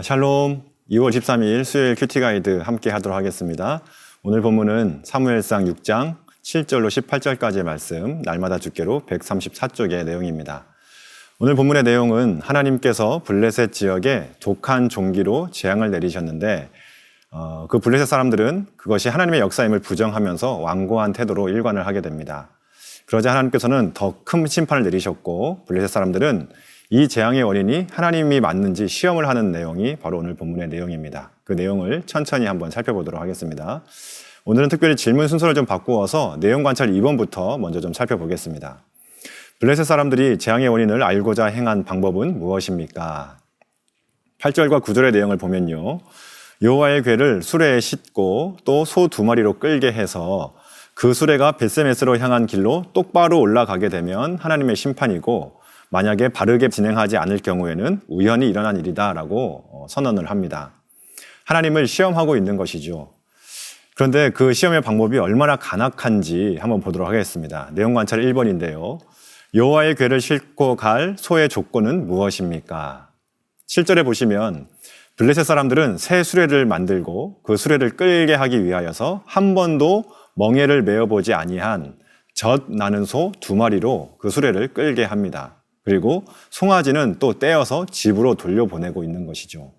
샬롬, 2월 13일 수요일 큐티 가이드 함께 하도록 하겠습니다. 오늘 본문은 사무엘상 6장 7절로 18절까지의 말씀, 날마다 주께로 134쪽의 내용입니다. 오늘 본문의 내용은 하나님께서 블레셋 지역에 독한 종기로 재앙을 내리셨는데 그 블레셋 사람들은 그것이 하나님의 역사임을 부정하면서 완고한 태도로 일관을 하게 됩니다. 그러자 하나님께서는 더 큰 심판을 내리셨고 블레셋 사람들은 이 재앙의 원인이 하나님이 맞는지 시험을 하는 내용이 바로 오늘 본문의 내용입니다. 그 내용을 천천히 한번 살펴보도록 하겠습니다. 오늘은 특별히 질문 순서를 좀 바꾸어서 내용 관찰 2번부터 먼저 좀 살펴보겠습니다. 블레셋 사람들이 재앙의 원인을 알고자 행한 방법은 무엇입니까? 8절과 9절의 내용을 보면요. 여호와의 궤를 수레에 싣고 또 소 2마리로 끌게 해서 그 수레가 벳세메스로 향한 길로 똑바로 올라가게 되면 하나님의 심판이고 만약에 바르게 진행하지 않을 경우에는 우연히 일어난 일이다라고 선언을 합니다. 하나님을 시험하고 있는 것이죠. 그런데 그 시험의 방법이 얼마나 간악한지 한번 보도록 하겠습니다. 내용 관찰 1번인데요. 여호와의 궤를 싣고 갈 소의 조건은 무엇입니까? 7절에 보시면 블레셋 사람들은 새 수레를 만들고 그 수레를 끌게 하기 위하여서 한 번도 멍에를 메어보지 아니한 젖 나는 소 2마리로 그 수레를 끌게 합니다. 그리고 송아지는 또 떼어서 집으로 돌려보내고 있는 것이죠.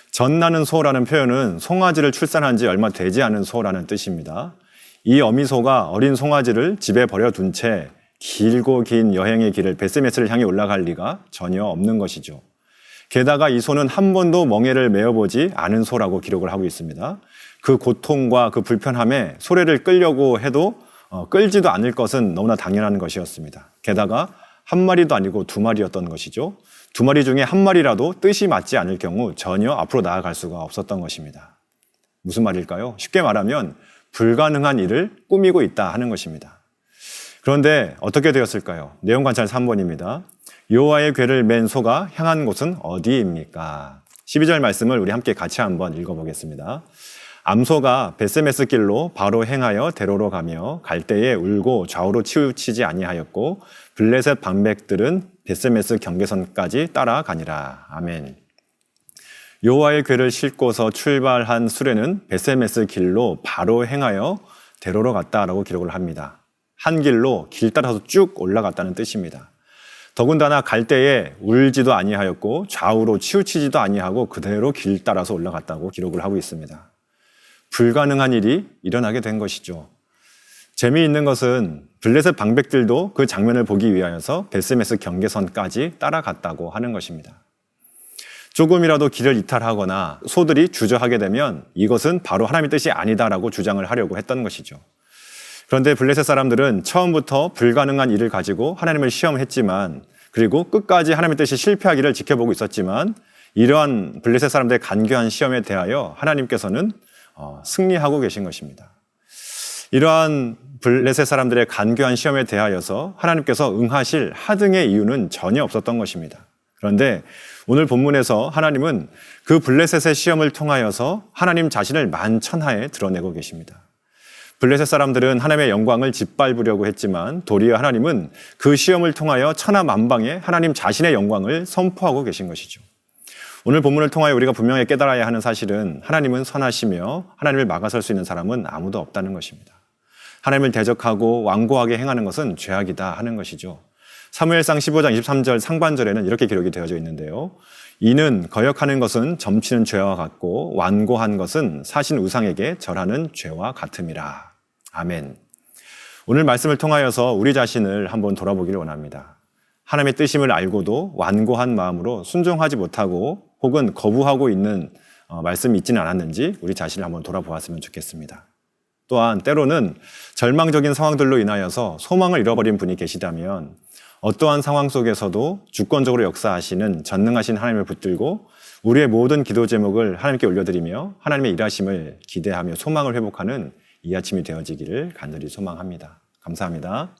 젖 나는 소라는 표현은 송아지를 출산한 지 얼마 되지 않은 소라는 뜻입니다. 이 어미소가 어린 송아지를 집에 버려둔 채 길고 긴 여행의 길을 벳세메스를 향해 올라갈 리가 전혀 없는 것이죠. 게다가 이 소는 한 번도 멍에를 메어보지 않은 소라고 기록을 하고 있습니다. 그 고통과 그 불편함에 소래를 끌려고 해도 끌지도 않을 것은 너무나 당연한 것이었습니다. 게다가 한 마리도 아니고 2마리였던 것이죠. 2마리 중에 한 마리라도 뜻이 맞지 않을 경우 전혀 앞으로 나아갈 수가 없었던 것입니다. 무슨 말일까요? 쉽게 말하면 불가능한 일을 꾸미고 있다 하는 것입니다. 그런데 어떻게 되었을까요? 내용 관찰 3번입니다. 여호와의 궤를 맨 소가 향한 곳은 어디입니까? 12절 말씀을 우리 함께 같이 한번 읽어보겠습니다. 암소가 벳세메스 길로 바로 행하여 대로로 가며 갈 때에 울고 좌우로 치우치지 아니하였고 블레셋 방백들은 벳세메스 경계선까지 따라가니라. 아멘. 여호와의 궤를 싣고서 출발한 수레는 벳세메스 길로 바로 행하여 대로로 갔다라고 기록을 합니다. 한 길로 길 따라서 쭉 올라갔다는 뜻입니다. 더군다나 갈 때에 울지도 아니하였고 좌우로 치우치지도 아니하고 그대로 길 따라서 올라갔다고 기록을 하고 있습니다. 불가능한 일이 일어나게 된 것이죠. 재미있는 것은 블레셋 방백들도 그 장면을 보기 위하여서 벳세메스 경계선까지 따라갔다고 하는 것입니다. 조금이라도 길을 이탈하거나 소들이 주저하게 되면 이것은 바로 하나님의 뜻이 아니다라고 주장을 하려고 했던 것이죠. 그런데 블레셋 사람들은 처음부터 불가능한 일을 가지고 하나님을 시험했지만 그리고 끝까지 하나님의 뜻이 실패하기를 지켜보고 있었지만 이러한 블레셋 사람들의 간교한 시험에 대하여 하나님께서는 승리하고 계신 것입니다. 이러한 블레셋 사람들의 간교한 시험에 대하여서 하나님께서 응하실 하등의 이유는 전혀 없었던 것입니다. 그런데 오늘 본문에서 하나님은 그 블레셋의 시험을 통하여서 하나님 자신을 만천하에 드러내고 계십니다. 블레셋 사람들은 하나님의 영광을 짓밟으려고 했지만 도리어 하나님은 그 시험을 통하여 천하만방에 하나님 자신의 영광을 선포하고 계신 것이죠. 오늘 본문을 통하여 우리가 분명히 깨달아야 하는 사실은 하나님은 선하시며 하나님을 막아설 수 있는 사람은 아무도 없다는 것입니다. 하나님을 대적하고 완고하게 행하는 것은 죄악이다 하는 것이죠. 사무엘상 15장 23절 상반절에는 이렇게 기록이 되어져 있는데요. 이는 거역하는 것은 점치는 죄와 같고 완고한 것은 사신 우상에게 절하는 죄와 같음이라. 아멘. 오늘 말씀을 통하여서 우리 자신을 한번 돌아보기를 원합니다. 하나님의 뜻임을 알고도 완고한 마음으로 순종하지 못하고 혹은 거부하고 있는 말씀이 있지는 않았는지 우리 자신을 한번 돌아보았으면 좋겠습니다. 또한 때로는 절망적인 상황들로 인하여서 소망을 잃어버린 분이 계시다면 어떠한 상황 속에서도 주권적으로 역사하시는 전능하신 하나님을 붙들고 우리의 모든 기도 제목을 하나님께 올려드리며 하나님의 일하심을 기대하며 소망을 회복하는 이 아침이 되어지기를 간절히 소망합니다. 감사합니다.